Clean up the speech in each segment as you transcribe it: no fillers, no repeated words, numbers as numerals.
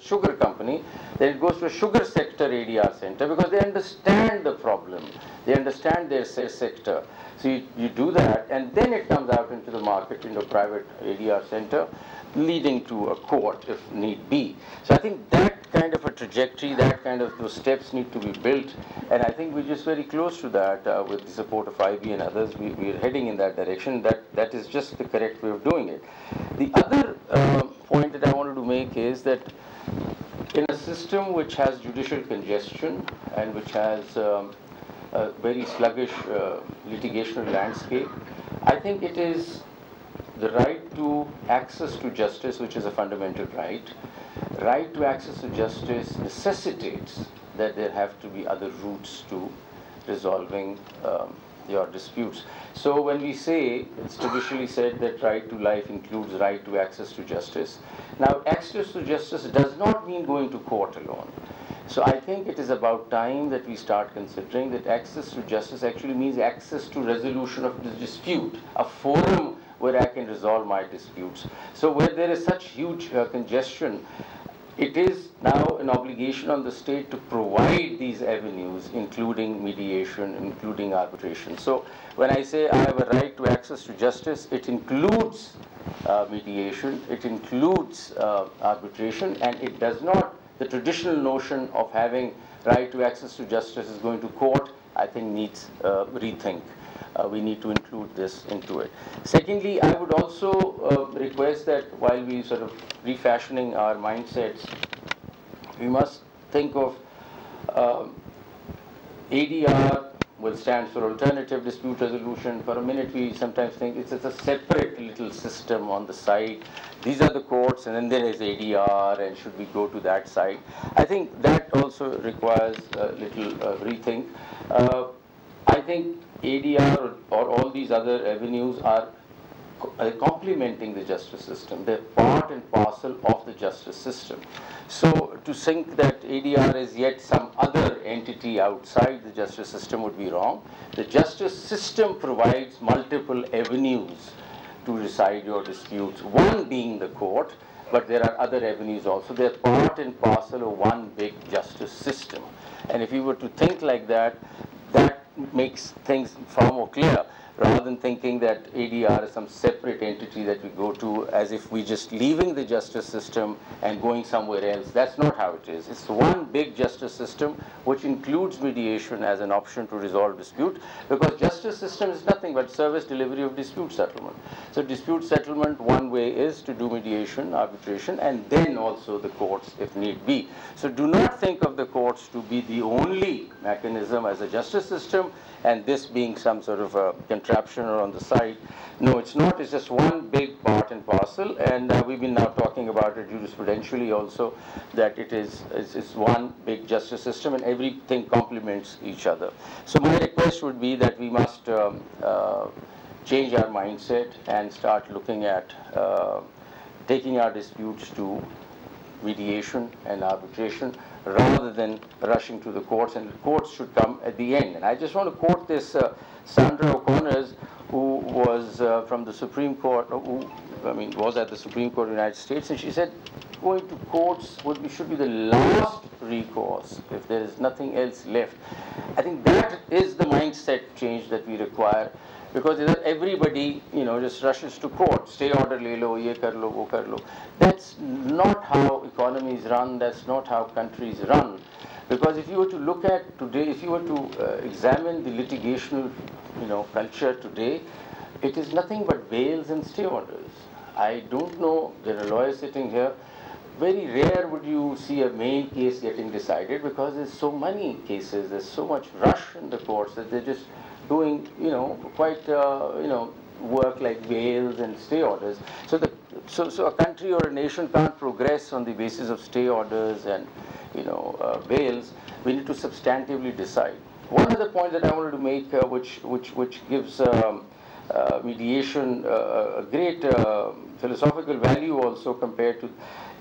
sugar company, then it goes to a sugar sector ADR center because they understand the problem, they understand their sector. So you do that, and then it comes out into the market into a private ADR center, leading to a court if need be. So I think that kind of a trajectory, that kind of those steps need to be built, and I think we're just very close to that with the support of IB and others. We're heading in that direction. That is just the correct way of doing it. The other point that I wanted to make is that in a system which has judicial congestion and which has a very sluggish litigational landscape, I think it is the right to access to justice, which is a fundamental right. Right to access to justice necessitates that there have to be other routes to resolving your disputes. So when we say, it's traditionally said that right to life includes right to access to justice. Now, access to justice does not mean going to court alone. So I think it is about time that we start considering that access to justice actually means access to resolution of the dispute, a forum where I can resolve my disputes. So where there is such huge congestion, it is now an obligation on the state to provide these avenues, including mediation, including arbitration. So when I say I have a right to access to justice, it includes mediation, it includes arbitration, and it does not, the traditional notion of having right to access to justice is going to court, I think needs rethink. We need to include this into it. Secondly, I would also request that while we sort of refashioning our mindsets, we must think of ADR, which stands for Alternative Dispute Resolution. For a minute, we sometimes think it's a separate little system on the side. These are the courts, and then there is ADR, and should we go to that side? I think that also requires a little rethink. I think ADR or all these other avenues are complementing the justice system. They're part and parcel of the justice system. So to think that ADR is yet some other entity outside the justice system would be wrong. The justice system provides multiple avenues to decide your disputes, one being the court, but there are other avenues also. They're part and parcel of one big justice system. And if you were to think like that, that makes things far more clear, rather than thinking that ADR is some separate entity that we go to as if we're just leaving the justice system and going somewhere else. That's not how it is. It's one big justice system which includes mediation as an option to resolve dispute, because justice system is nothing but service delivery of dispute settlement. So dispute settlement, one way is to do mediation, arbitration, and then also the courts if need be. So do not think of the courts to be the only mechanism as a justice system, and this being some sort of a contraption or on the side. No, it's not. It's just one big part and parcel, and we've been now talking about it jurisprudentially also, that it's one big justice system and everything complements each other. So my request would be that we must change our mindset and start looking at taking our disputes to mediation and arbitration, rather than rushing to the courts, and the courts should come at the end. And I just want to quote this Sandra O'Connor's, who was from the Supreme Court, was at the Supreme Court of the United States, and she said, going to courts should be the last recourse if there is nothing else left. I think that is the mindset change that we require, because everybody, just rushes to court. Stay order le lo, ye kar lo, wo kar lo. That's not how economies run. That's not how countries run. Because if you were to look at today, if you were to examine the litigational, culture today, it is nothing but bails and stay orders. I don't know. There are lawyers sitting here. Very rare would you see a main case getting decided, because there's so many cases. There's so much rush in the courts that they're just doing, quite, work like bails and stay orders. So a country or a nation can't progress on the basis of stay orders and, bails. We need to substantively decide. One other point that I wanted to make, which gives mediation a great philosophical value also compared to,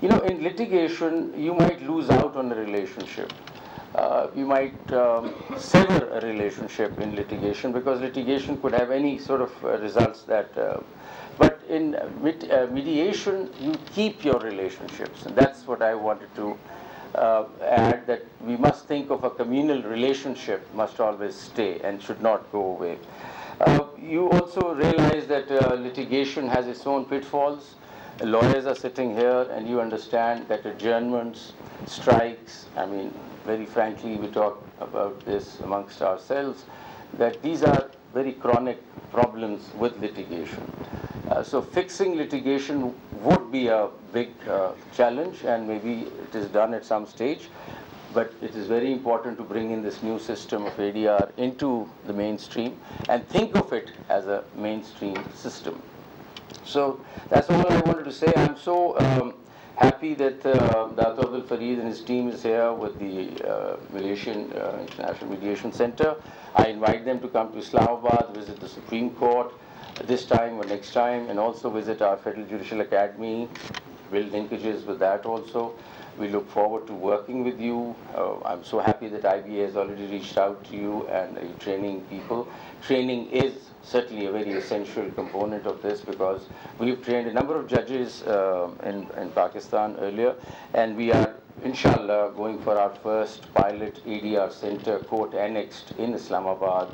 in litigation, you might lose out on a relationship. You might sever a relationship in litigation, because litigation could have any sort of results that But in mediation, you keep your relationships, and that's what I wanted to add, that we must think of a communal relationship must always stay and should not go away. You also realize that litigation has its own pitfalls. Lawyers are sitting here, and you understand that adjournments, strikes, I mean, very frankly, we talk about this amongst ourselves, that these are very chronic problems with litigation. So fixing litigation would be a big challenge, and maybe it is done at some stage. But it is very important to bring in this new system of ADR into the mainstream and think of it as a mainstream system. So that's all I wanted to say. I'm so happy that Dr. Abdul Fareed and his team is here with the Malaysian International Mediation Center. I invite them to come to Islamabad, visit the Supreme Court this time or next time, and also visit our Federal Judicial Academy, build linkages with that also. We look forward to working with you. I'm so happy that IBA has already reached out to you and training people. Training is certainly a very essential component of this, because we've trained a number of judges in Pakistan earlier, and we are, inshallah, going for our first pilot ADR center, court annexed in Islamabad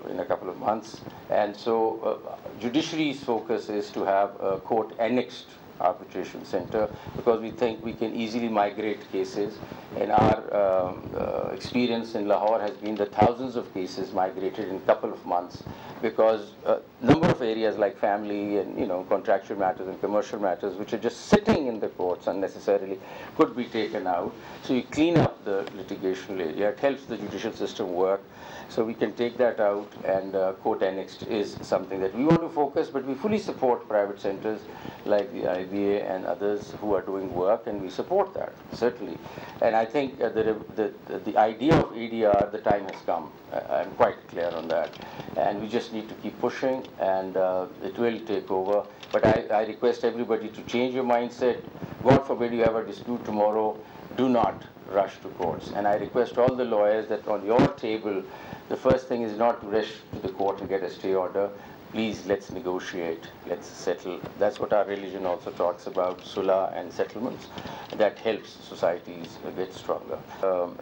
in a couple of months. And so judiciary's focus is to have a court annexed arbitration center, because we think we can easily migrate cases. And our experience in Lahore has been that thousands of cases migrated in a couple of months, because a number of areas like family and contractual matters and commercial matters, which are just sitting in the courts unnecessarily, could be taken out. So you clean up the litigational area. It helps the judicial system work. So we can take that out, and court annexed is something that we want to focus, but we fully support private centers like the IBA and others who are doing work, and we support that, certainly. And I think the idea of ADR, the time has come. I'm quite clear on that. And we just need to keep pushing, and it will take over. But I request everybody to change your mindset. God forbid you have a dispute tomorrow, do not rush to courts. And I request all the lawyers that on your table, the first thing is not to rush to the court and get a stay order. Please, let's negotiate, let's settle. That's what our religion also talks about, sulah and settlements. That helps societies get stronger.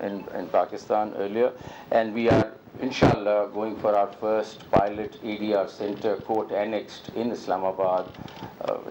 In Pakistan earlier, and we are, inshallah, going for our first pilot ADR center, court annexed in Islamabad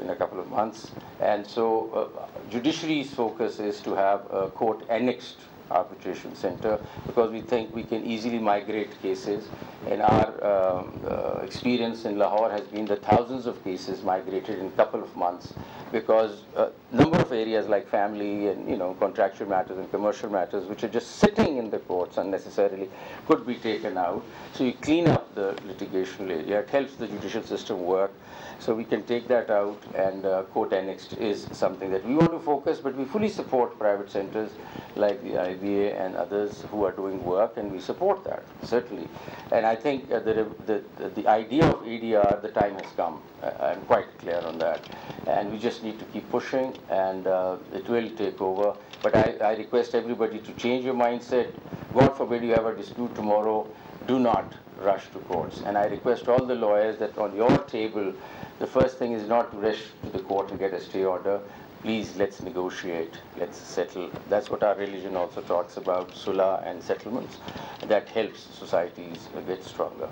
in a couple of months. And so judiciary's focus is to have a court annexed arbitration center, because we think we can easily migrate cases. And our experience in Lahore has been that thousands of cases migrated in a couple of months, because a number of areas like family and contractual matters and commercial matters, which are just sitting in the courts unnecessarily, could be taken out. So you clean up the litigational area. It helps the judicial system work. So we can take that out, and court annexed is something that we want to focus, but we fully support private centers like the IBA and others who are doing work, and we support that, certainly. And I think the idea of ADR, the time has come. I'm quite clear on that. And we just need to keep pushing, and it will take over. But I request everybody to change your mindset. God forbid you have a dispute tomorrow, do not rush to courts. And I request all the lawyers that on your table, the first thing is not to rush to the court and get a stay order. Please, let's negotiate, let's settle. That's what our religion also talks about, sulah and settlements. That helps societies get stronger.